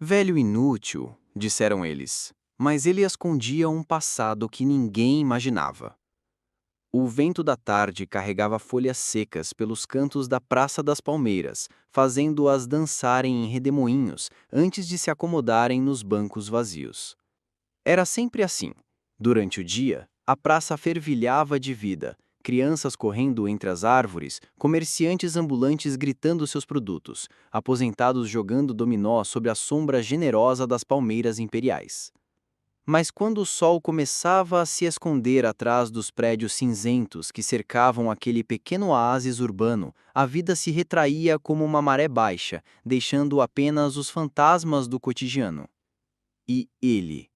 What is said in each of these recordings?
Velho inútil, disseram eles, mas ele escondia um passado que ninguém imaginava. O vento da tarde carregava folhas secas pelos cantos da Praça das Palmeiras, fazendo-as dançarem em redemoinhos antes de se acomodarem nos bancos vazios. Era sempre assim. Durante o dia, a praça fervilhava de vida, crianças correndo entre as árvores, comerciantes ambulantes gritando seus produtos, aposentados jogando dominó sob a sombra generosa das palmeiras imperiais. Mas quando o sol começava a se esconder atrás dos prédios cinzentos que cercavam aquele pequeno oásis urbano, a vida se retraía como uma maré baixa, deixando apenas os fantasmas do cotidiano. E ele,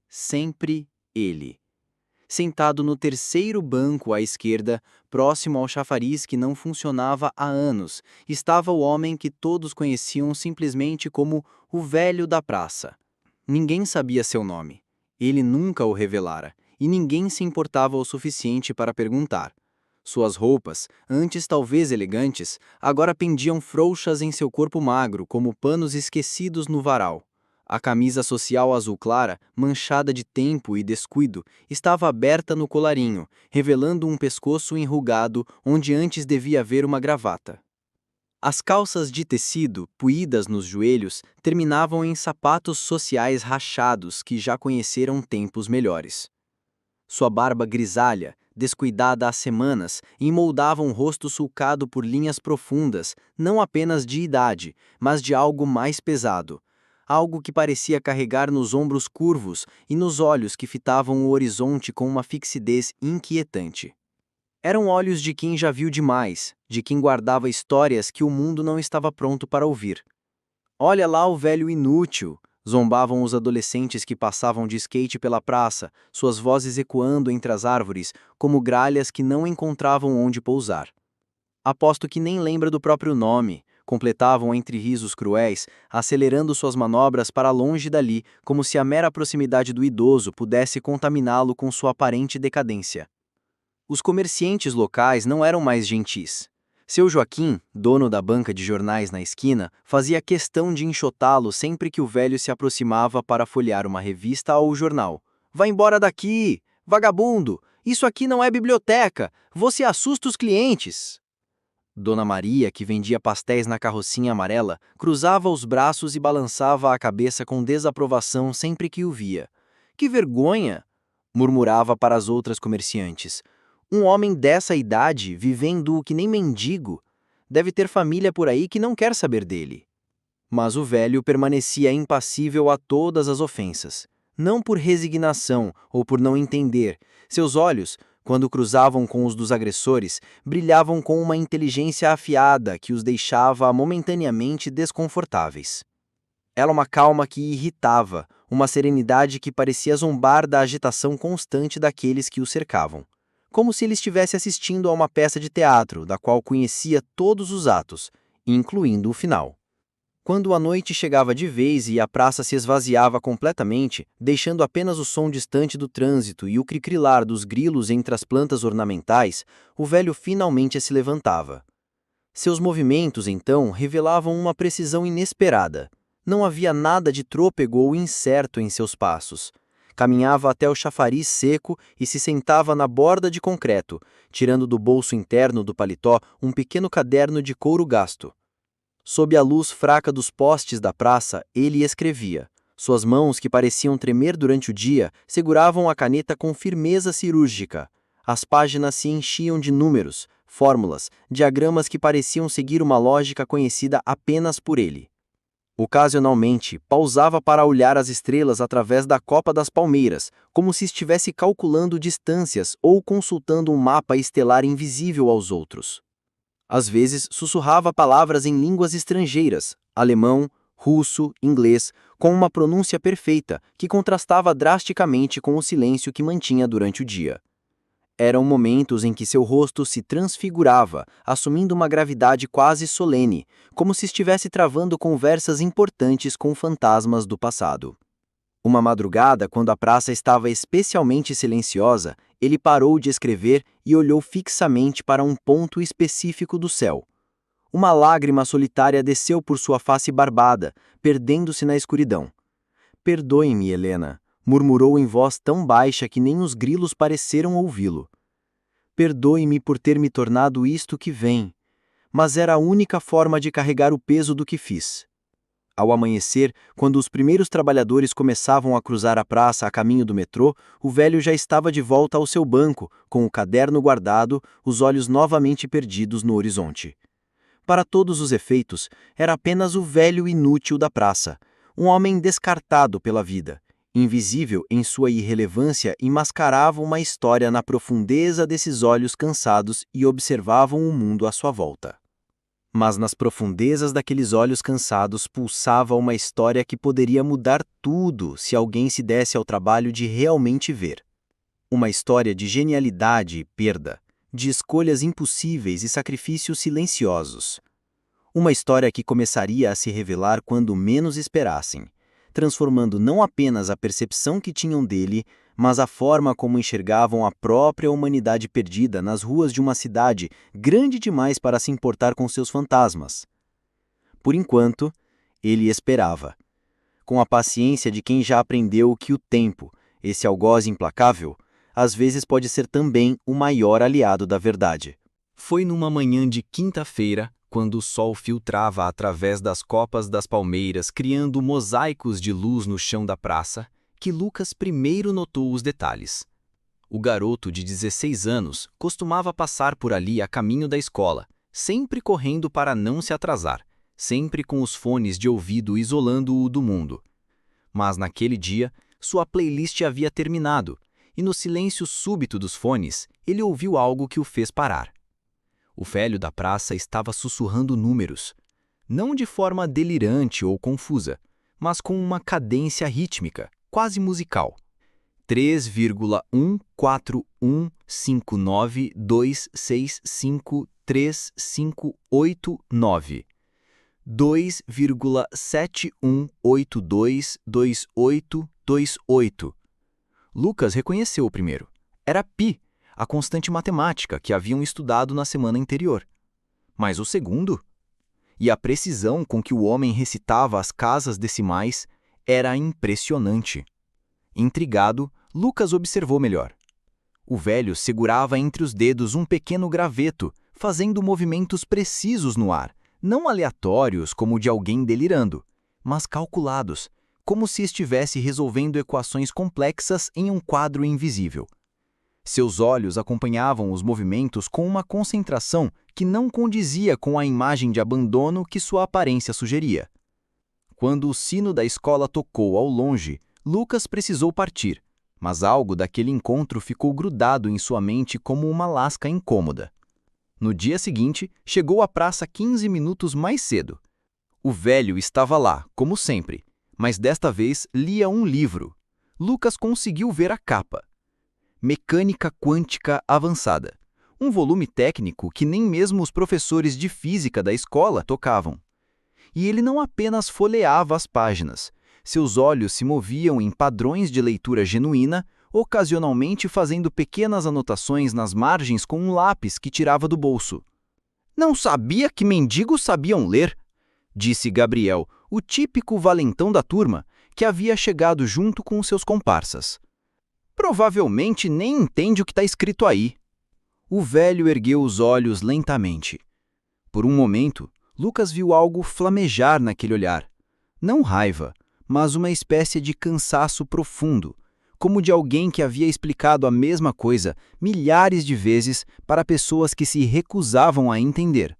sempre ele. Sentado no terceiro banco à esquerda, próximo ao chafariz que não funcionava há anos, estava o homem que todos conheciam simplesmente como o velho da praça. Ninguém sabia seu nome. Ele nunca o revelara, e ninguém se importava o suficiente para perguntar. Suas roupas, antes talvez elegantes, agora pendiam frouxas em seu corpo magro, como panos esquecidos no varal. A camisa social azul clara, manchada de tempo e descuido, estava aberta no colarinho, revelando um pescoço enrugado onde antes devia haver uma gravata. As calças de tecido, puídas nos joelhos, terminavam em sapatos sociais rachados que já conheceram tempos melhores. Sua barba grisalha, descuidada há semanas, emoldava um rosto sulcado por linhas profundas, não apenas de idade, mas de algo mais pesado. Algo que parecia carregar nos ombros curvos e nos olhos que fitavam o horizonte com uma fixidez inquietante. Eram olhos de quem já viu demais, de quem guardava histórias que o mundo não estava pronto para ouvir. Olha lá o velho inútil, zombavam os adolescentes que passavam de skate pela praça, suas vozes ecoando entre as árvores, como gralhas que não encontravam onde pousar. Aposto que nem lembra do próprio nome, completavam entre risos cruéis, acelerando suas manobras para longe dali, como se a mera proximidade do idoso pudesse contaminá-lo com sua aparente decadência. Os comerciantes locais não eram mais gentis. Seu Joaquim, dono da banca de jornais na esquina, fazia questão de enxotá-lo sempre que o velho se aproximava para folhear uma revista ou jornal. "Vá embora daqui! Vagabundo! Isso aqui não é biblioteca! Você assusta os clientes!" Dona Maria, que vendia pastéis na carrocinha amarela, cruzava os braços e balançava a cabeça com desaprovação sempre que o via. "Que vergonha!" murmurava para as outras comerciantes. "Um homem dessa idade, vivendo que nem mendigo, deve ter família por aí que não quer saber dele." Mas o velho permanecia impassível a todas as ofensas. Não por resignação ou por não entender. Seus olhos, quando cruzavam com os dos agressores, brilhavam com uma inteligência afiada que os deixava momentaneamente desconfortáveis. Era uma calma que irritava, uma serenidade que parecia zombar da agitação constante daqueles que o cercavam. Como se ele estivesse assistindo a uma peça de teatro, da qual conhecia todos os atos, incluindo o final. Quando a noite chegava de vez e a praça se esvaziava completamente, deixando apenas o som distante do trânsito e o cricrilar dos grilos entre as plantas ornamentais, o velho finalmente se levantava. Seus movimentos, então, revelavam uma precisão inesperada. Não havia nada de trôpego ou incerto em seus passos. Caminhava até o chafariz seco e se sentava na borda de concreto, tirando do bolso interno do paletó um pequeno caderno de couro gasto. Sob a luz fraca dos postes da praça, ele escrevia. Suas mãos, que pareciam tremer durante o dia, seguravam a caneta com firmeza cirúrgica. As páginas se enchiam de números, fórmulas, diagramas que pareciam seguir uma lógica conhecida apenas por ele. Ocasionalmente, pausava para olhar as estrelas através da copa das palmeiras, como se estivesse calculando distâncias ou consultando um mapa estelar invisível aos outros. Às vezes, sussurrava palavras em línguas estrangeiras, alemão, russo, inglês, com uma pronúncia perfeita, que contrastava drasticamente com o silêncio que mantinha durante o dia. Eram momentos em que seu rosto se transfigurava, assumindo uma gravidade quase solene, como se estivesse travando conversas importantes com fantasmas do passado. Uma madrugada, quando a praça estava especialmente silenciosa, ele parou de escrever e olhou fixamente para um ponto específico do céu. Uma lágrima solitária desceu por sua face barbada, perdendo-se na escuridão. "Perdoe-me, Helena", murmurou em voz tão baixa que nem os grilos pareceram ouvi-lo. "Perdoe-me por ter me tornado isto que vem, mas era a única forma de carregar o peso do que fiz." Ao amanhecer, quando os primeiros trabalhadores começavam a cruzar a praça a caminho do metrô, o velho já estava de volta ao seu banco, com o caderno guardado, os olhos novamente perdidos no horizonte. Para todos os efeitos, era apenas o velho inútil da praça, um homem descartado pela vida. Invisível em sua irrelevância, enmascarava uma história na profundeza desses olhos cansados e observavam o mundo à sua volta. Mas nas profundezas daqueles olhos cansados pulsava uma história que poderia mudar tudo se alguém se desse ao trabalho de realmente ver. Uma história de genialidade e perda, de escolhas impossíveis e sacrifícios silenciosos. Uma história que começaria a se revelar quando menos esperassem, transformando não apenas a percepção que tinham dele, mas a forma como enxergavam a própria humanidade perdida nas ruas de uma cidade grande demais para se importar com seus fantasmas. Por enquanto, ele esperava, com a paciência de quem já aprendeu que o tempo, esse algoz implacável, às vezes pode ser também o maior aliado da verdade. Foi numa manhã de quinta-feira, quando o sol filtrava através das copas das palmeiras, criando mosaicos de luz no chão da praça, que Lucas primeiro notou os detalhes. O garoto de 16 anos costumava passar por ali a caminho da escola, sempre correndo para não se atrasar, sempre com os fones de ouvido isolando-o do mundo. Mas naquele dia, sua playlist havia terminado, e no silêncio súbito dos fones, ele ouviu algo que o fez parar. O velho da praça estava sussurrando números, não de forma delirante ou confusa, mas com uma cadência rítmica, quase musical. 3,14159265358,9. 2,71822828. Lucas reconheceu o primeiro. Era pi, a constante matemática que haviam estudado na semana anterior. Mas o segundo? E a precisão com que o homem recitava as casas decimais era impressionante. Intrigado, Lucas observou melhor. O velho segurava entre os dedos um pequeno graveto, fazendo movimentos precisos no ar, não aleatórios como o de alguém delirando, mas calculados, como se estivesse resolvendo equações complexas em um quadro invisível. Seus olhos acompanhavam os movimentos com uma concentração que não condizia com a imagem de abandono que sua aparência sugeria. Quando o sino da escola tocou ao longe, Lucas precisou partir, mas algo daquele encontro ficou grudado em sua mente como uma lasca incômoda. No dia seguinte, chegou à praça 15 minutos mais cedo. O velho estava lá, como sempre, mas desta vez lia um livro. Lucas conseguiu ver a capa. Mecânica Quântica Avançada, um volume técnico que nem mesmo os professores de física da escola tocavam. E ele não apenas folheava as páginas, seus olhos se moviam em padrões de leitura genuína, ocasionalmente fazendo pequenas anotações nas margens com um lápis que tirava do bolso. "Não sabia que mendigos sabiam ler", disse Gabriel, o típico valentão da turma, que havia chegado junto com seus comparsas. "Provavelmente nem entende o que está escrito aí." O velho ergueu os olhos lentamente. Por um momento, Lucas viu algo flamejar naquele olhar. Não raiva, mas uma espécie de cansaço profundo, como de alguém que havia explicado a mesma coisa milhares de vezes para pessoas que se recusavam a entender.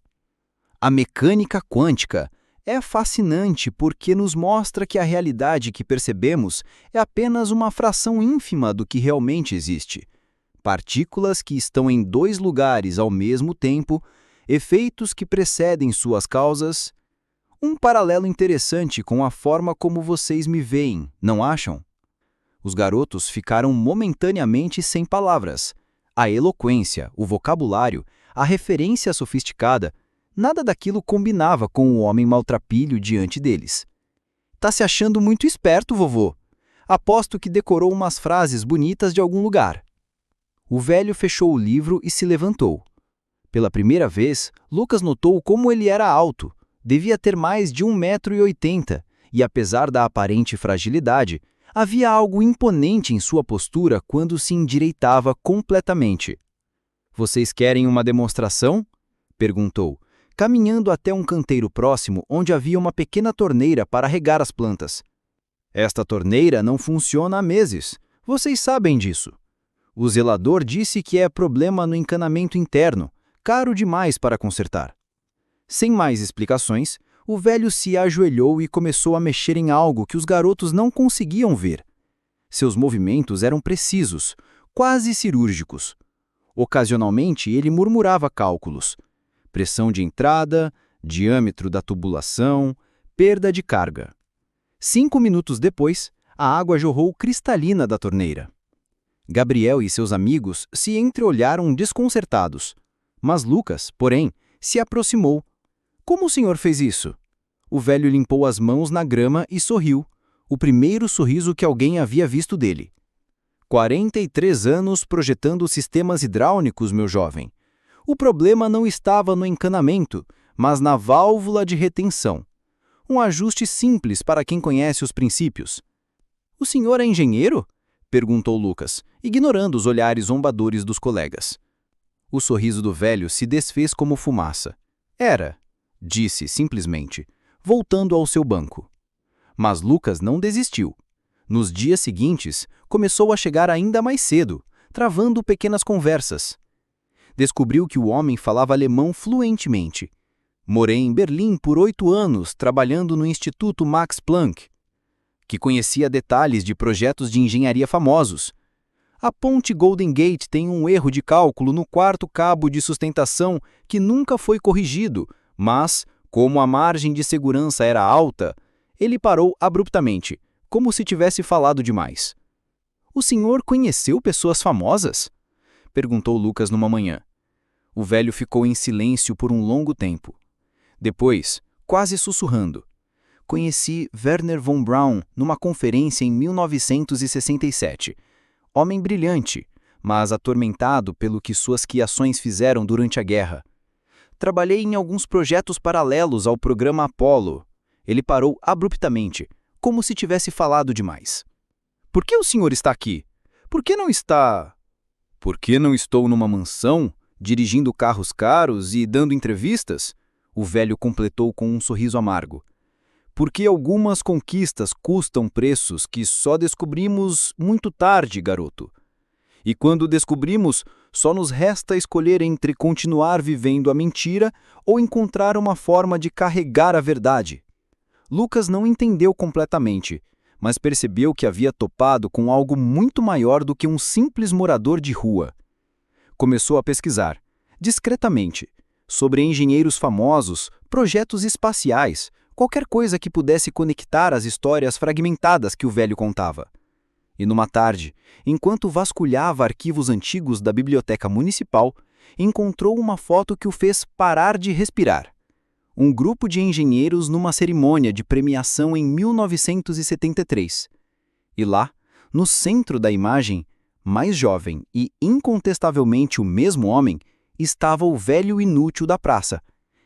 A mecânica quântica é fascinante porque nos mostra que a realidade que percebemos é apenas uma fração ínfima do que realmente existe. Partículas que estão em dois lugares ao mesmo tempo, efeitos que precedem suas causas. Um paralelo interessante com a forma como vocês me veem, não acham? Os garotos ficaram momentaneamente sem palavras. A eloquência, o vocabulário, a referência sofisticada, nada daquilo combinava com o homem maltrapilho diante deles. "Tá se achando muito esperto, vovô. Aposto que decorou umas frases bonitas de algum lugar." O velho fechou o livro e se levantou. Pela primeira vez, Lucas notou como ele era alto. Devia ter mais de 1,80 m, e apesar da aparente fragilidade, havia algo imponente em sua postura quando se endireitava completamente. "Vocês querem uma demonstração?" perguntou, caminhando até um canteiro próximo onde havia uma pequena torneira para regar as plantas. "Esta torneira não funciona há meses. Vocês sabem disso. O zelador disse que é problema no encanamento interno, caro demais para consertar." Sem mais explicações, o velho se ajoelhou e começou a mexer em algo que os garotos não conseguiam ver. Seus movimentos eram precisos, quase cirúrgicos. Ocasionalmente, ele murmurava cálculos: pressão de entrada, diâmetro da tubulação, perda de carga. 5 minutos depois, a água jorrou cristalina da torneira. Gabriel e seus amigos se entreolharam desconcertados. Mas Lucas, porém, se aproximou. "Como o senhor fez isso?" O velho limpou as mãos na grama e sorriu, o primeiro sorriso que alguém havia visto dele. 43 anos projetando sistemas hidráulicos, meu jovem. O problema não estava no encanamento, mas na válvula de retenção. Um ajuste simples para quem conhece os princípios. "O senhor é engenheiro?" perguntou Lucas, ignorando os olhares zombadores dos colegas. O sorriso do velho se desfez como fumaça. "Era", disse simplesmente, voltando ao seu banco. Mas Lucas não desistiu. Nos dias seguintes, começou a chegar ainda mais cedo, travando pequenas conversas. Descobriu que o homem falava alemão fluentemente. "Morei em Berlim por 8 anos, trabalhando no Instituto Max Planck", que conhecia detalhes de projetos de engenharia famosos. "A ponte Golden Gate tem um erro de cálculo no quarto cabo de sustentação que nunca foi corrigido, mas, como a margem de segurança era alta..." Ele parou abruptamente, como se tivesse falado demais. "O senhor conheceu pessoas famosas?" perguntou Lucas numa manhã. O velho ficou em silêncio por um longo tempo. Depois, quase sussurrando: "Conheci Wernher von Braun numa conferência em 1967. Homem brilhante, mas atormentado pelo que suas quiações fizeram durante a guerra. Trabalhei em alguns projetos paralelos ao programa Apollo." Ele parou abruptamente, como se tivesse falado demais. "Por que o senhor está aqui? Por que não está..." "Por que não estou numa mansão, dirigindo carros caros e dando entrevistas?" O velho completou com um sorriso amargo. "Porque algumas conquistas custam preços que só descobrimos muito tarde, garoto. E quando descobrimos, só nos resta escolher entre continuar vivendo a mentira ou encontrar uma forma de carregar a verdade." Lucas não entendeu completamente, mas percebeu que havia topado com algo muito maior do que um simples morador de rua. Começou a pesquisar, discretamente, sobre engenheiros famosos, projetos espaciais, qualquer coisa que pudesse conectar as histórias fragmentadas que o velho contava. E numa tarde, enquanto vasculhava arquivos antigos da biblioteca municipal, encontrou uma foto que o fez parar de respirar. Um grupo de engenheiros numa cerimônia de premiação em 1973. E lá, no centro da imagem, mais jovem e incontestavelmente o mesmo homem, estava o velho inútil da praça,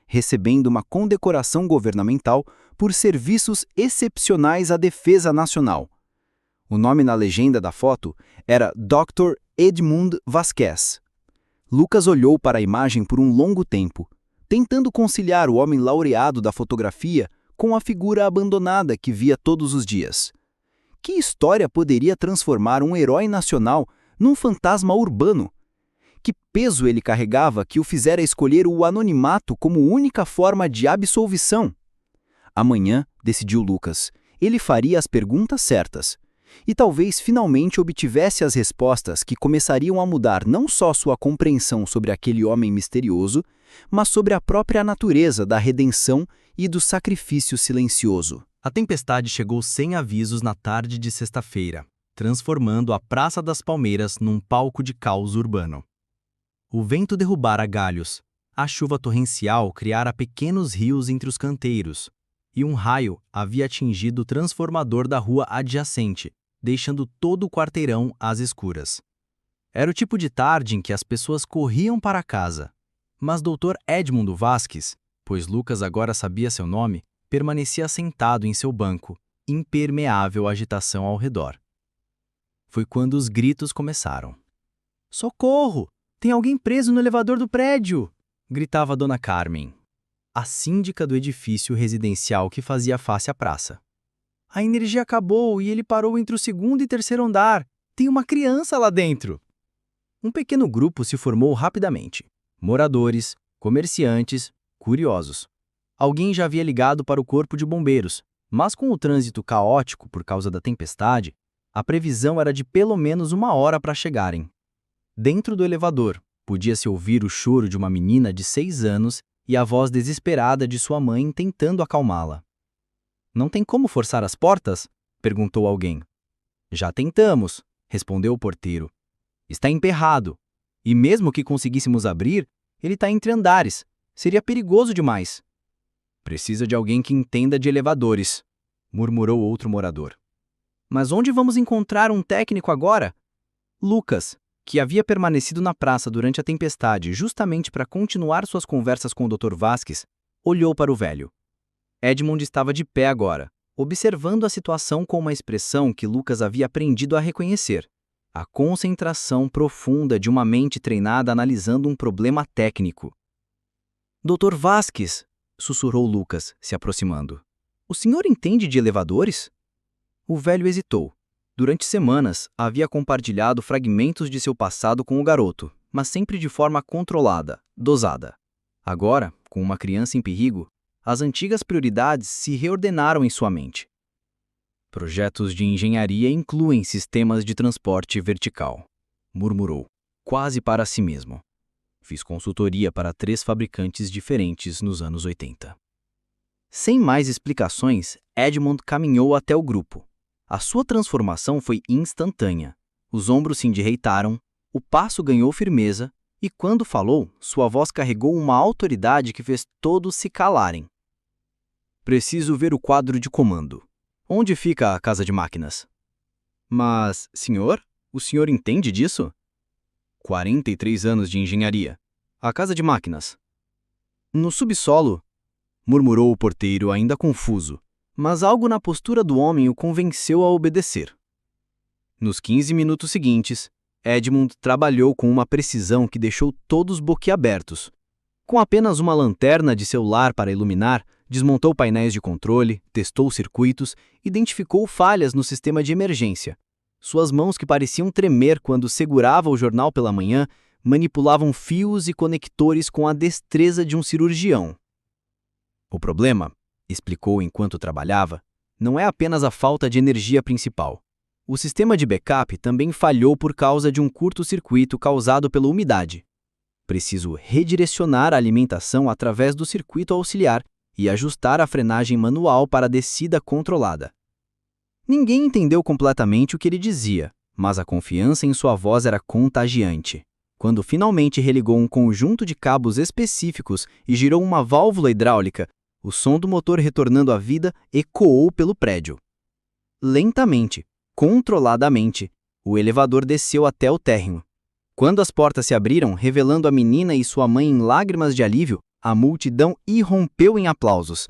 recebendo uma condecoração governamental por serviços excepcionais à defesa nacional. O nome na legenda da foto era Dr. Edmund Vasquez. Lucas olhou para a imagem por um longo tempo, tentando conciliar o homem laureado da fotografia com a figura abandonada que via todos os dias. Que história poderia transformar um herói nacional num fantasma urbano? Que peso ele carregava que o fizera escolher o anonimato como única forma de absolvição? Amanhã, decidiu Lucas, ele faria as perguntas certas. E talvez finalmente obtivesse as respostas que começariam a mudar não só sua compreensão sobre aquele homem misterioso, mas sobre a própria natureza da redenção e do sacrifício silencioso. A tempestade chegou sem avisos na tarde de sexta-feira, transformando a Praça das Palmeiras num palco de caos urbano. O vento derrubara galhos, a chuva torrencial criara pequenos rios entre os canteiros, e um raio havia atingido o transformador da rua adjacente, deixando todo o quarteirão às escuras. Era o tipo de tarde em que as pessoas corriam para casa, Mas Dr. Edmundo Vasques, pois Lucas agora sabia seu nome, permanecia sentado em seu banco, impermeável à agitação ao redor. Foi quando os gritos começaram. "Socorro! Tem alguém preso no elevador do prédio!" gritava Dona Carmen, a síndica do edifício residencial que fazia face à praça. "A energia acabou e ele parou entre o segundo e terceiro andar. Tem uma criança lá dentro!" Um pequeno grupo se formou rapidamente. Moradores, comerciantes, curiosos. Alguém já havia ligado para o corpo de bombeiros, mas com o trânsito caótico por causa da tempestade, a previsão era de pelo menos 1 hora para chegarem. Dentro do elevador, podia-se ouvir o choro de uma menina de 6 anos e a voz desesperada de sua mãe tentando acalmá-la. "Não tem como forçar as portas?" perguntou alguém. "Já tentamos", respondeu o porteiro. "Está emperrado. E mesmo que conseguíssemos abrir, ele está entre andares. Seria perigoso demais." "Precisa de alguém que entenda de elevadores", murmurou outro morador. "Mas onde vamos encontrar um técnico agora?" Lucas, que havia permanecido na praça durante a tempestade justamente para continuar suas conversas com o Dr. Vasques, olhou para o velho. Edmund estava de pé agora, observando a situação com uma expressão que Lucas havia aprendido a reconhecer: a concentração profunda de uma mente treinada analisando um problema técnico. "Dr. Vasques", sussurrou Lucas, se aproximando. "O senhor entende de elevadores?" O velho hesitou. Durante semanas, havia compartilhado fragmentos de seu passado com o garoto, mas sempre de forma controlada, dosada. Agora, com uma criança em perigo, as antigas prioridades se reordenaram em sua mente. "Projetos de engenharia incluem sistemas de transporte vertical", murmurou, quase para si mesmo. "Fiz consultoria para 3 fabricantes diferentes nos anos 80. Sem mais explicações, Edmund caminhou até o grupo. A sua transformação foi instantânea. Os ombros se endireitaram, o passo ganhou firmeza e, quando falou, sua voz carregou uma autoridade que fez todos se calarem. "Preciso ver o quadro de comando. Onde fica a casa de máquinas?" "Mas, senhor, o senhor entende disso?" 43 anos de engenharia. A casa de máquinas." "No subsolo", murmurou o porteiro ainda confuso, mas algo na postura do homem o convenceu a obedecer. Nos 15 minutos seguintes, Edmund trabalhou com uma precisão que deixou todos boquiabertos. Com apenas uma lanterna de celular para iluminar, desmontou painéis de controle, testou circuitos, identificou falhas no sistema de emergência. Suas mãos, que pareciam tremer quando segurava o jornal pela manhã, manipulavam fios e conectores com a destreza de um cirurgião. "O problema", explicou enquanto trabalhava, "não é apenas a falta de energia principal. O sistema de backup também falhou por causa de um curto-circuito causado pela umidade. Preciso redirecionar a alimentação através do circuito auxiliar e ajustar a frenagem manual para a descida controlada." Ninguém entendeu completamente o que ele dizia, mas a confiança em sua voz era contagiante. Quando finalmente religou um conjunto de cabos específicos e girou uma válvula hidráulica, o som do motor retornando à vida ecoou pelo prédio. Lentamente, controladamente, o elevador desceu até o térreo. Quando as portas se abriram, revelando a menina e sua mãe em lágrimas de alívio, a multidão irrompeu em aplausos.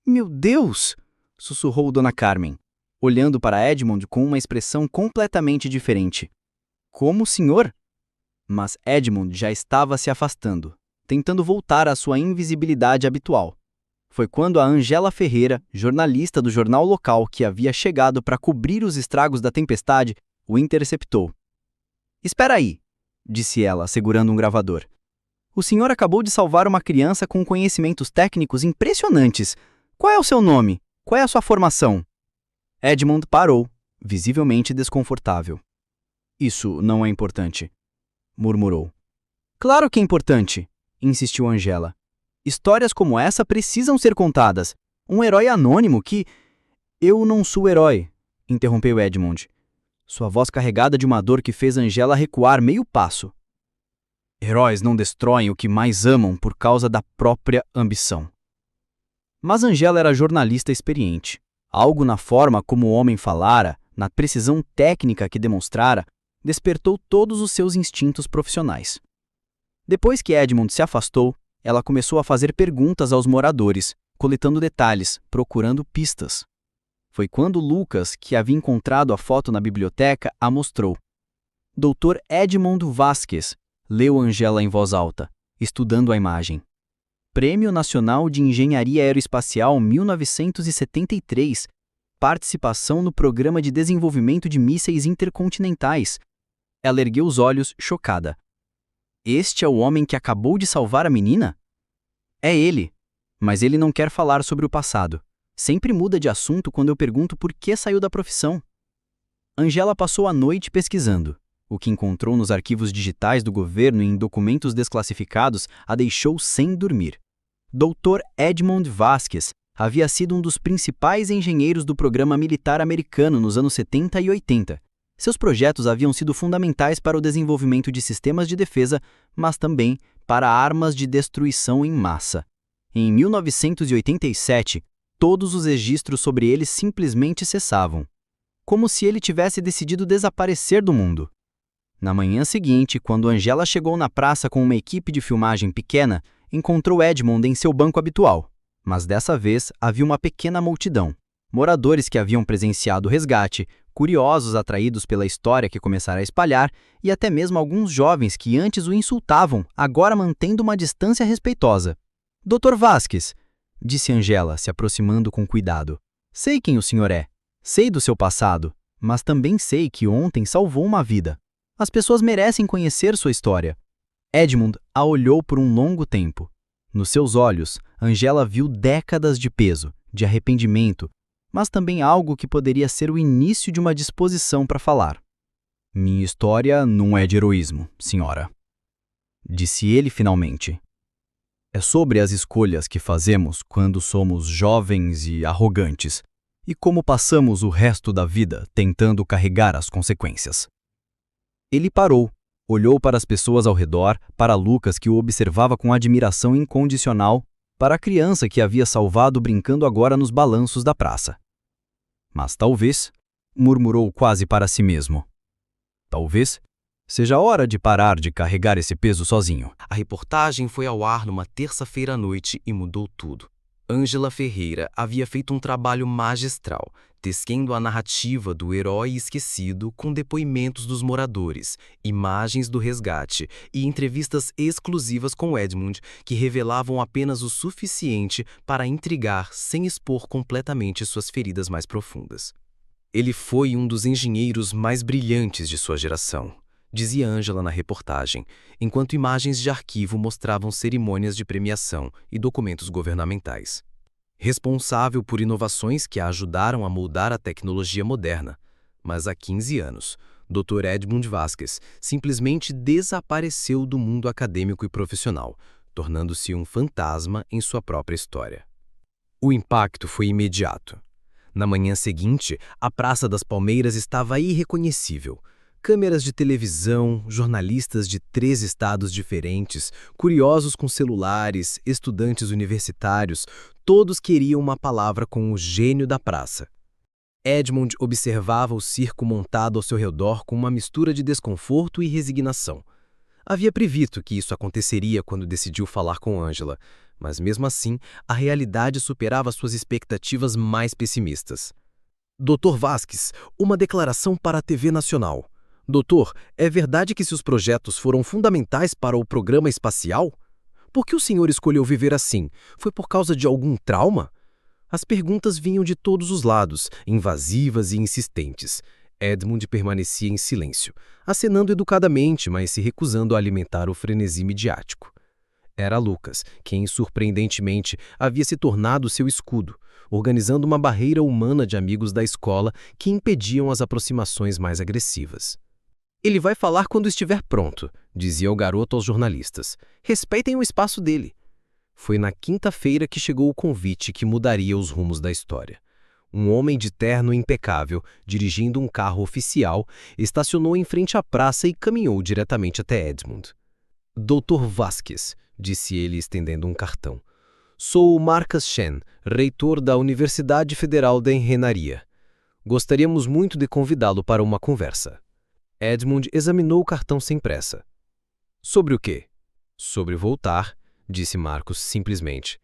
"Meu Deus!" sussurrou Dona Carmen, olhando para Edmund com uma expressão completamente diferente. "Como o senhor?" Mas Edmund já estava se afastando, tentando voltar à sua invisibilidade habitual. Foi quando a Angela Ferreira, jornalista do jornal local que havia chegado para cobrir os estragos da tempestade, o interceptou. "Espera aí", disse ela, segurando um gravador. "O senhor acabou de salvar uma criança com conhecimentos técnicos impressionantes. Qual é o seu nome? Qual é a sua formação?" Edmund parou, visivelmente desconfortável. "Isso não é importante", murmurou. "Claro que é importante", insistiu Angela. "Histórias como essa precisam ser contadas. Um herói anônimo que..." "Eu não sou herói", interrompeu Edmund, sua voz carregada de uma dor que fez Angela recuar meio passo. "Heróis não destroem o que mais amam por causa da própria ambição." Mas Angela era jornalista experiente. Algo na forma como o homem falara, na precisão técnica que demonstrara, despertou todos os seus instintos profissionais. Depois que Edmund se afastou, ela começou a fazer perguntas aos moradores, coletando detalhes, procurando pistas. Foi quando Lucas, que havia encontrado a foto na biblioteca, a mostrou. Dr. Edmund Vasquez, leu Angela em voz alta, estudando a imagem. Prêmio Nacional de Engenharia Aeroespacial 1973, participação no Programa de Desenvolvimento de Mísseis Intercontinentais. Ela ergueu os olhos, chocada. Este é o homem que acabou de salvar a menina? É ele, mas ele não quer falar sobre o passado. Sempre muda de assunto quando eu pergunto por que saiu da profissão. Angela passou a noite pesquisando. O que encontrou nos arquivos digitais do governo e em documentos desclassificados a deixou sem dormir. Dr. Edmund Vasquez havia sido um dos principais engenheiros do programa militar americano nos anos 70 e 80. Seus projetos haviam sido fundamentais para o desenvolvimento de sistemas de defesa, mas também para armas de destruição em massa. Em 1987, todos os registros sobre ele simplesmente cessavam, como se ele tivesse decidido desaparecer do mundo. Na manhã seguinte, quando Angela chegou na praça com uma equipe de filmagem pequena, encontrou Edmund em seu banco habitual. Mas dessa vez havia uma pequena multidão. Moradores que haviam presenciado o resgate, curiosos atraídos pela história que começara a espalhar, e até mesmo alguns jovens que antes o insultavam, agora mantendo uma distância respeitosa. Dr. Vasquez, disse Angela, se aproximando com cuidado. Sei quem o senhor é. Sei do seu passado, mas também sei que ontem salvou uma vida. As pessoas merecem conhecer sua história. Edmund a olhou por um longo tempo. Nos seus olhos, Angela viu décadas de peso, de arrependimento, mas também algo que poderia ser o início de uma disposição para falar. Minha história não é de heroísmo, senhora. Disse ele finalmente. É sobre as escolhas que fazemos quando somos jovens e arrogantes, e como passamos o resto da vida tentando carregar as consequências. Ele parou, olhou para as pessoas ao redor, para Lucas que o observava com admiração incondicional, para a criança que havia salvado brincando agora nos balanços da praça. Mas talvez, murmurou quase para si mesmo, talvez seja a hora de parar de carregar esse peso sozinho. A reportagem foi ao ar numa terça-feira à noite e mudou tudo. Ângela Ferreira havia feito um trabalho magistral, tecendo a narrativa do herói esquecido com depoimentos dos moradores, imagens do resgate e entrevistas exclusivas com Edmund que revelavam apenas o suficiente para intrigar sem expor completamente suas feridas mais profundas. Ele foi um dos engenheiros mais brilhantes de sua geração, dizia Ângela na reportagem, enquanto imagens de arquivo mostravam cerimônias de premiação e documentos governamentais. Responsável por inovações que a ajudaram a moldar a tecnologia moderna. Mas há 15 anos, Dr. Edmund Vasquez simplesmente desapareceu do mundo acadêmico e profissional, tornando-se um fantasma em sua própria história. O impacto foi imediato. Na manhã seguinte, a Praça das Palmeiras estava irreconhecível. Câmeras de televisão, jornalistas de 3 estados diferentes, curiosos com celulares, estudantes universitários, todos queriam uma palavra com o gênio da praça. Edmund observava o circo montado ao seu redor com uma mistura de desconforto e resignação. Havia previsto que isso aconteceria quando decidiu falar com Ângela, mas mesmo assim, a realidade superava suas expectativas mais pessimistas. Dr. Vasquez, uma declaração para a TV Nacional. Doutor, é verdade que seus projetos foram fundamentais para o programa espacial? Por que o senhor escolheu viver assim? Foi por causa de algum trauma? As perguntas vinham de todos os lados, invasivas e insistentes. Edmund permanecia em silêncio, acenando educadamente, mas se recusando a alimentar o frenesi midiático. Era Lucas, quem, surpreendentemente, havia se tornado seu escudo, organizando uma barreira humana de amigos da escola que impediam as aproximações mais agressivas. Ele vai falar quando estiver pronto, dizia o garoto aos jornalistas. Respeitem o espaço dele. Foi na quinta-feira que chegou o convite que mudaria os rumos da história. Um homem de terno impecável, dirigindo um carro oficial, estacionou em frente à praça e caminhou diretamente até Edmund. Dr. Vasquez, disse ele estendendo um cartão. Sou Marcus Shen, reitor da Universidade Federal da Engenharia. Gostaríamos muito de convidá-lo para uma conversa. Edmund examinou o cartão sem pressa. Sobre o quê? Sobre voltar, disse Marcos simplesmente.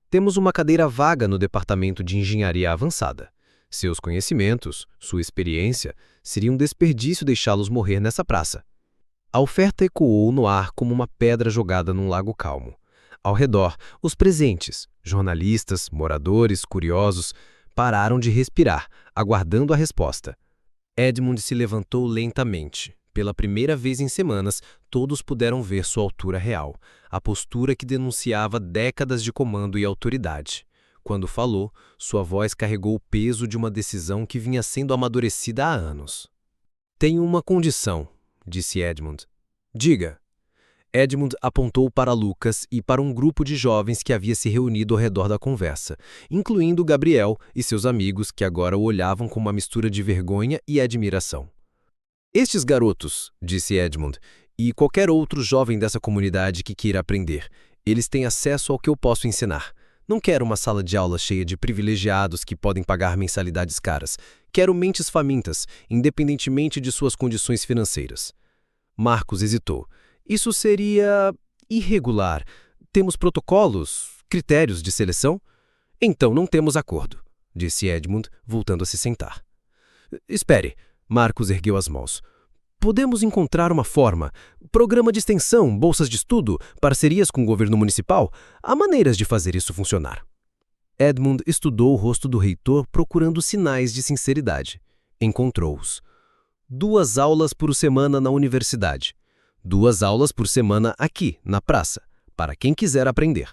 Temos uma cadeira vaga no departamento de engenharia avançada. Seus conhecimentos, sua experiência, seria um desperdício deixá-los morrer nessa praça. A oferta ecoou no ar como uma pedra jogada num lago calmo. Ao redor, os presentes, jornalistas, moradores, curiosos, pararam de respirar, aguardando a resposta. Edmund se levantou lentamente. Pela primeira vez em semanas, todos puderam ver sua altura real, a postura que denunciava décadas de comando e autoridade. Quando falou, sua voz carregou o peso de uma decisão que vinha sendo amadurecida há anos. Tenho uma condição, disse Edmund. Diga. Edmund apontou para Lucas e para um grupo de jovens que havia se reunido ao redor da conversa, incluindo Gabriel e seus amigos que agora o olhavam com uma mistura de vergonha e admiração. Estes garotos, disse Edmund, e qualquer outro jovem dessa comunidade que queira aprender, eles têm acesso ao que eu posso ensinar. Não quero uma sala de aula cheia de privilegiados que podem pagar mensalidades caras. Quero mentes famintas, independentemente de suas condições financeiras. Marcos hesitou. Isso seria irregular. Temos protocolos, critérios de seleção? Então não temos acordo, disse Edmund, voltando a se sentar. Espere, Marcos ergueu as mãos. Podemos encontrar uma forma. Programa de extensão, bolsas de estudo, parcerias com o governo municipal. Há maneiras de fazer isso funcionar. Edmund estudou o rosto do reitor procurando sinais de sinceridade. Encontrou-os. 2 aulas por semana na universidade. 2 aulas por semana aqui, na praça, para quem quiser aprender.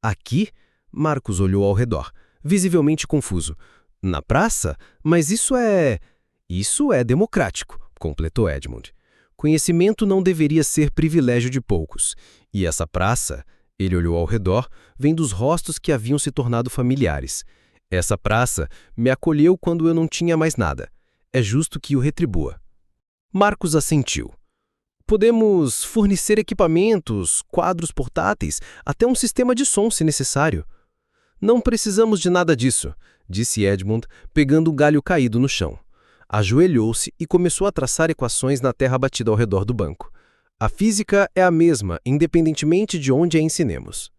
Aqui? Marcos olhou ao redor, visivelmente confuso. Na praça? Mas isso é democrático, completou Edmund. Conhecimento não deveria ser privilégio de poucos. E essa praça, ele olhou ao redor, vendo os rostos que haviam se tornado familiares. Essa praça me acolheu quando eu não tinha mais nada. É justo que o retribua. Marcos assentiu. Podemos fornecer equipamentos, quadros portáteis, até um sistema de som se necessário. Não precisamos de nada disso, disse Edmund, pegando um galho caído no chão. Ajoelhou-se e começou a traçar equações na terra batida ao redor do banco. A física é a mesma, independentemente de onde a ensinemos.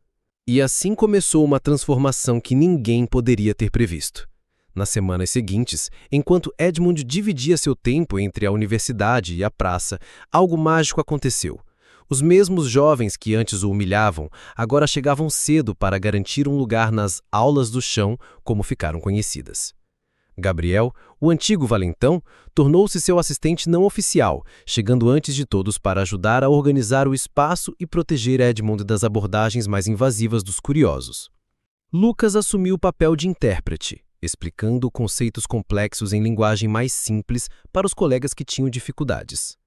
E assim começou uma transformação que ninguém poderia ter previsto. Nas semanas seguintes, enquanto Edmund dividia seu tempo entre a universidade e a praça, algo mágico aconteceu. Os mesmos jovens que antes o humilhavam, agora chegavam cedo para garantir um lugar nas aulas do chão, como ficaram conhecidas. Gabriel, o antigo valentão, tornou-se seu assistente não oficial, chegando antes de todos para ajudar a organizar o espaço e proteger Edmund das abordagens mais invasivas dos curiosos. Lucas assumiu o papel de intérprete, explicando conceitos complexos em linguagem mais simples para os colegas que tinham dificuldades.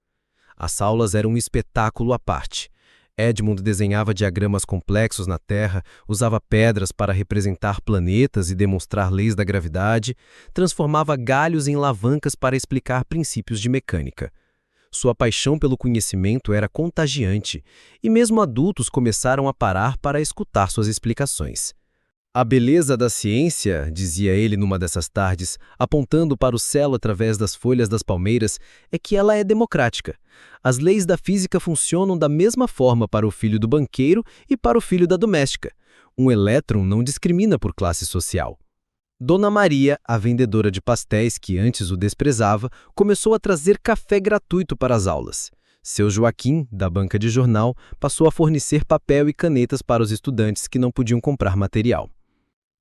As aulas eram um espetáculo à parte. Edmund desenhava diagramas complexos na Terra, usava pedras para representar planetas e demonstrar leis da gravidade, transformava galhos em alavancas para explicar princípios de mecânica. Sua paixão pelo conhecimento era contagiante, e mesmo adultos começaram a parar para escutar suas explicações. A beleza da ciência, dizia ele numa dessas tardes, apontando para o céu através das folhas das palmeiras, é que ela é democrática. As leis da física funcionam da mesma forma para o filho do banqueiro e para o filho da doméstica. Um elétron não discrimina por classe social. Dona Maria, a vendedora de pastéis que antes o desprezava, começou a trazer café gratuito para as aulas. Seu Joaquim, da banca de jornal, passou a fornecer papel e canetas para os estudantes que não podiam comprar material.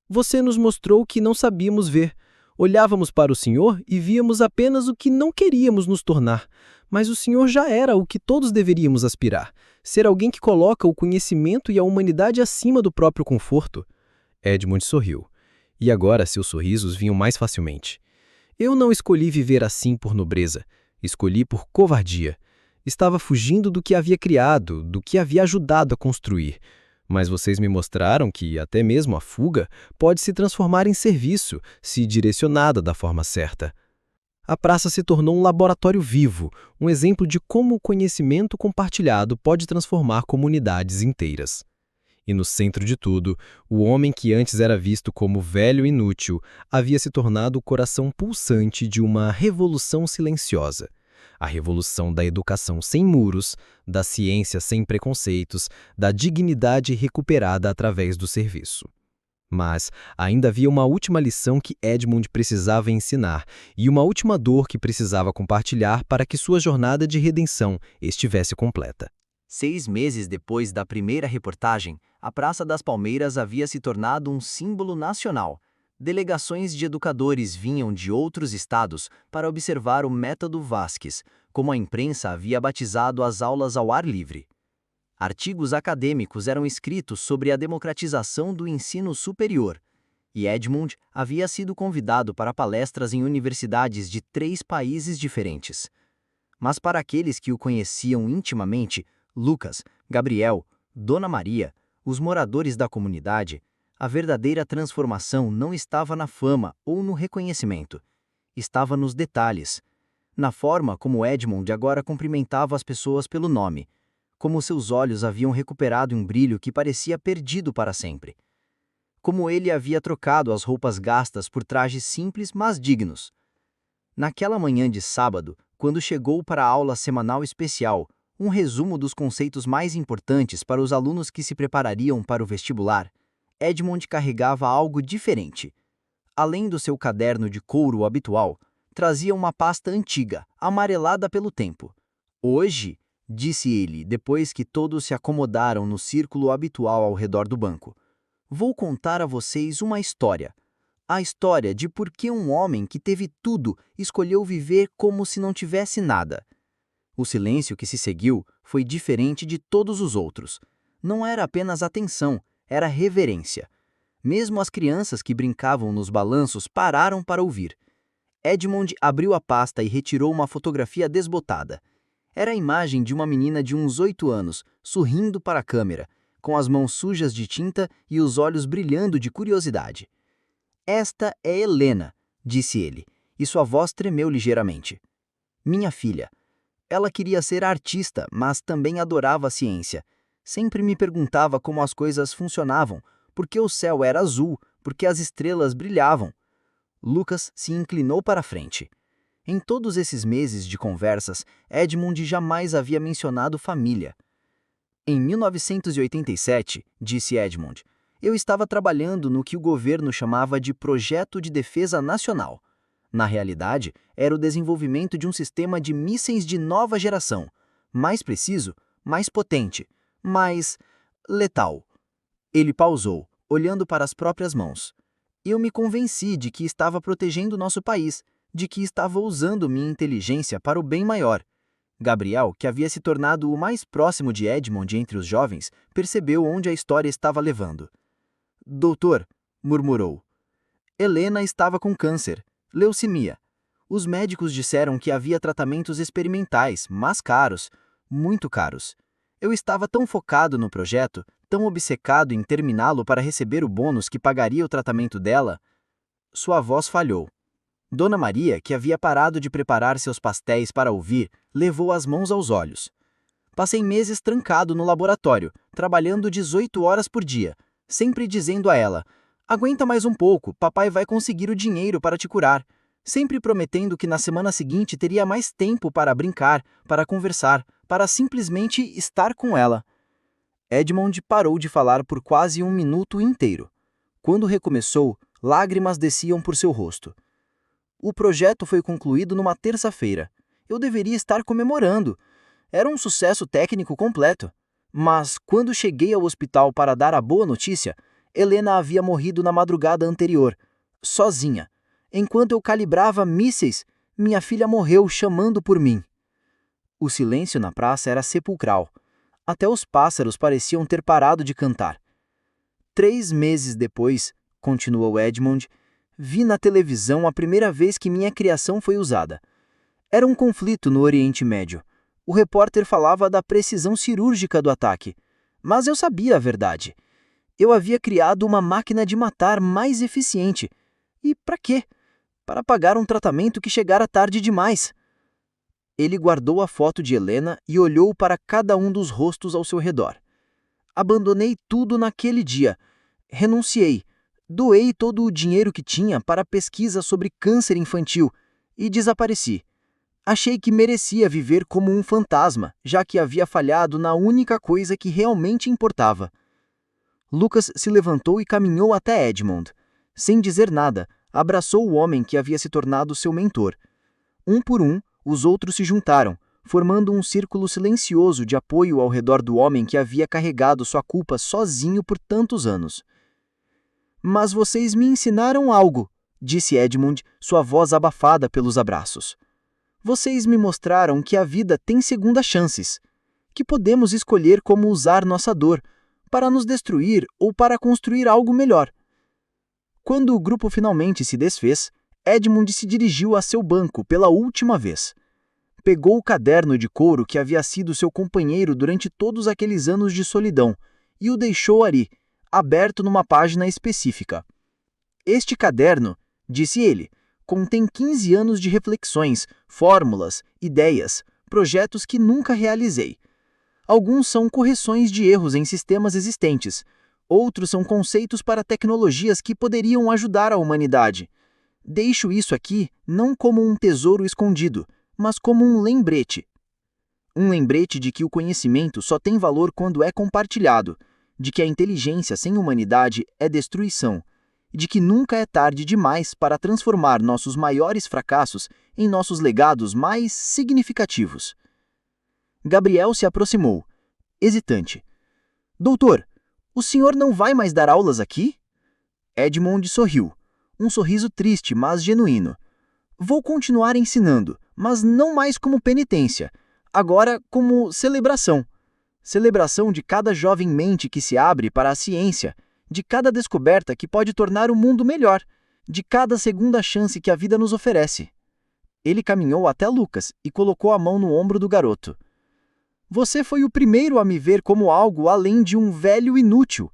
Você nos mostrou que não sabíamos ver. Olhávamos para o senhor e víamos apenas o que não queríamos nos tornar. Mas o senhor já era o que todos deveríamos aspirar. Ser alguém que coloca o conhecimento e a humanidade acima do próprio conforto. Edmund sorriu. E agora seus sorrisos vinham mais facilmente. Eu não escolhi viver assim por nobreza. Escolhi por covardia. Estava fugindo do que havia criado, do que havia ajudado a construir. Mas vocês me mostraram que até mesmo a fuga pode se transformar em serviço, se direcionada da forma certa. A praça se tornou um laboratório vivo, um exemplo de como o conhecimento compartilhado pode transformar comunidades inteiras. E no centro de tudo, o homem que antes era visto como velho e inútil havia se tornado o coração pulsante de uma revolução silenciosa. A revolução da educação sem muros, da ciência sem preconceitos, da dignidade recuperada através do serviço. Mas ainda havia uma última lição que Edmund precisava ensinar e uma última dor que precisava compartilhar para que sua jornada de redenção estivesse completa. 6 meses depois da primeira reportagem, a Praça das Palmeiras havia se tornado um símbolo nacional. Delegações de educadores vinham de outros estados para observar o método Vasquez, como a imprensa havia batizado as aulas ao ar livre. Artigos acadêmicos eram escritos sobre a democratização do ensino superior, e Edmund havia sido convidado para palestras em universidades de 3 países diferentes. Mas para aqueles que o conheciam intimamente, Lucas, Gabriel, Dona Maria, os moradores da comunidade, a verdadeira transformação não estava na fama ou no reconhecimento. Estava nos detalhes. Na forma como Edmund agora cumprimentava as pessoas pelo nome, como seus olhos haviam recuperado um brilho que parecia perdido para sempre. Como ele havia trocado as roupas gastas por trajes simples, mas dignos. Naquela manhã de sábado, quando chegou para a aula semanal especial, um resumo dos conceitos mais importantes para os alunos que se preparariam para o vestibular, Edmund carregava algo diferente. Além do seu caderno de couro habitual, trazia uma pasta antiga, amarelada pelo tempo. Hoje, disse ele, depois que todos se acomodaram no círculo habitual ao redor do banco, vou contar a vocês uma história. A história de por que um homem que teve tudo escolheu viver como se não tivesse nada. O silêncio que se seguiu foi diferente de todos os outros. Não era apenas atenção, era reverência. Mesmo as crianças que brincavam nos balanços pararam para ouvir. Edmund abriu a pasta e retirou uma fotografia desbotada. Era a imagem de uma menina de uns 8 anos, sorrindo para a câmera, com as mãos sujas de tinta e os olhos brilhando de curiosidade. Esta é Helena, disse ele, e sua voz tremeu ligeiramente. Minha filha. Ela queria ser artista, mas também adorava a ciência. Sempre me perguntava como as coisas funcionavam, por que o céu era azul, por que as estrelas brilhavam. Lucas se inclinou para a frente. Em todos esses meses de conversas, Edmund jamais havia mencionado família. Em 1987, disse Edmund, eu estava trabalhando no que o governo chamava de Projeto de Defesa Nacional. Na realidade, era o desenvolvimento de um sistema de mísseis de nova geração, mais preciso, mais potente, mais letal. Ele pausou, olhando para as próprias mãos. Eu me convenci de que estava protegendo nosso país, de que estava usando minha inteligência para o bem maior. Gabriel, que havia se tornado o mais próximo de Edmund entre os jovens, percebeu onde a história estava levando. Doutor, murmurou. Helena estava com câncer, leucemia. Os médicos disseram que havia tratamentos experimentais, mas caros, muito caros. Eu estava tão focado no projeto, tão obcecado em terminá-lo para receber o bônus que pagaria o tratamento dela. Sua voz falhou. Dona Maria, que havia parado de preparar seus pastéis para ouvir, levou as mãos aos olhos. Passei meses trancado no laboratório, trabalhando 18 horas por dia, sempre dizendo a ela, aguenta mais um pouco, papai vai conseguir o dinheiro para te curar. Sempre prometendo que na semana seguinte teria mais tempo para brincar, para conversar, para simplesmente estar com ela. Edmund parou de falar por quase 1 minuto inteiro. Quando recomeçou, lágrimas desciam por seu rosto. O projeto foi concluído numa terça-feira. Eu deveria estar comemorando. Era um sucesso técnico completo. Mas, quando cheguei ao hospital para dar a boa notícia, Helena havia morrido na madrugada anterior, sozinha. Enquanto eu calibrava mísseis, minha filha morreu chamando por mim. O silêncio na praça era sepulcral. Até os pássaros pareciam ter parado de cantar. 3 meses depois, continuou Edmund, vi na televisão a primeira vez que minha criação foi usada. Era um conflito no Oriente Médio. O repórter falava da precisão cirúrgica do ataque. Mas eu sabia a verdade. Eu havia criado uma máquina de matar mais eficiente. E para quê? Para pagar um tratamento que chegara tarde demais. Ele guardou a foto de Helena e olhou para cada um dos rostos ao seu redor. Abandonei tudo naquele dia. Renunciei. Doei todo o dinheiro que tinha para pesquisa sobre câncer infantil e desapareci. Achei que merecia viver como um fantasma, já que havia falhado na única coisa que realmente importava. Lucas se levantou e caminhou até Edmund. Sem dizer nada, abraçou o homem que havia se tornado seu mentor. Um por um, os outros se juntaram, formando um círculo silencioso de apoio ao redor do homem que havia carregado sua culpa sozinho por tantos anos. Mas vocês me ensinaram algo, disse Edmund, sua voz abafada pelos abraços. Vocês me mostraram que a vida tem segundas chances, que podemos escolher como usar nossa dor, para nos destruir ou para construir algo melhor. Quando o grupo finalmente se desfez, Edmund se dirigiu a seu banco pela última vez. Pegou o caderno de couro que havia sido seu companheiro durante todos aqueles anos de solidão e o deixou ali, aberto numa página específica. Este caderno, disse ele, contém 15 anos de reflexões, fórmulas, ideias, projetos que nunca realizei. Alguns são correções de erros em sistemas existentes, outros são conceitos para tecnologias que poderiam ajudar a humanidade. Deixo isso aqui não como um tesouro escondido, mas como um lembrete. Um lembrete de que o conhecimento só tem valor quando é compartilhado, de que a inteligência sem humanidade é destruição, de que nunca é tarde demais para transformar nossos maiores fracassos em nossos legados mais significativos. Gabriel se aproximou, hesitante. Doutor, o senhor não vai mais dar aulas aqui? Edmund sorriu, um sorriso triste, mas genuíno. Vou continuar ensinando, mas não mais como penitência, agora como celebração. Celebração de cada jovem mente que se abre para a ciência, de cada descoberta que pode tornar o mundo melhor, de cada segunda chance que a vida nos oferece. Ele caminhou até Lucas e colocou a mão no ombro do garoto. Você foi o primeiro a me ver como algo além de um velho inútil.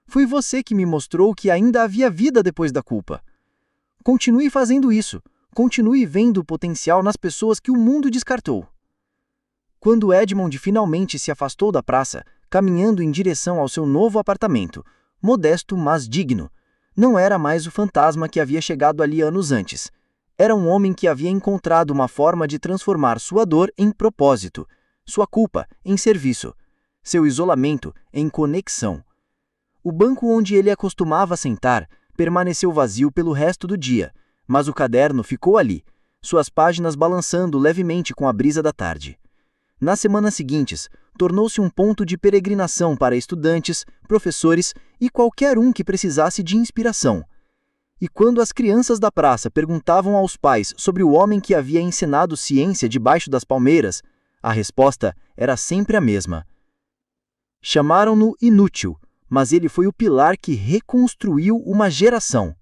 Foi você que me mostrou que ainda havia vida depois da culpa. Continue fazendo isso. Continue vendo o potencial nas pessoas que o mundo descartou. Quando Edmund finalmente se afastou da praça, caminhando em direção ao seu novo apartamento, modesto, mas digno, não era mais o fantasma que havia chegado ali anos antes. Era um homem que havia encontrado uma forma de transformar sua dor em propósito, sua culpa em serviço, seu isolamento em conexão. O banco onde ele acostumava sentar permaneceu vazio pelo resto do dia, mas o caderno ficou ali, suas páginas balançando levemente com a brisa da tarde. Nas semanas seguintes, tornou-se um ponto de peregrinação para estudantes, professores e qualquer um que precisasse de inspiração. E quando as crianças da praça perguntavam aos pais sobre o homem que havia ensinado ciência debaixo das palmeiras, a resposta era sempre a mesma. Chamaram-no inútil, mas ele foi o pilar que reconstruiu uma geração.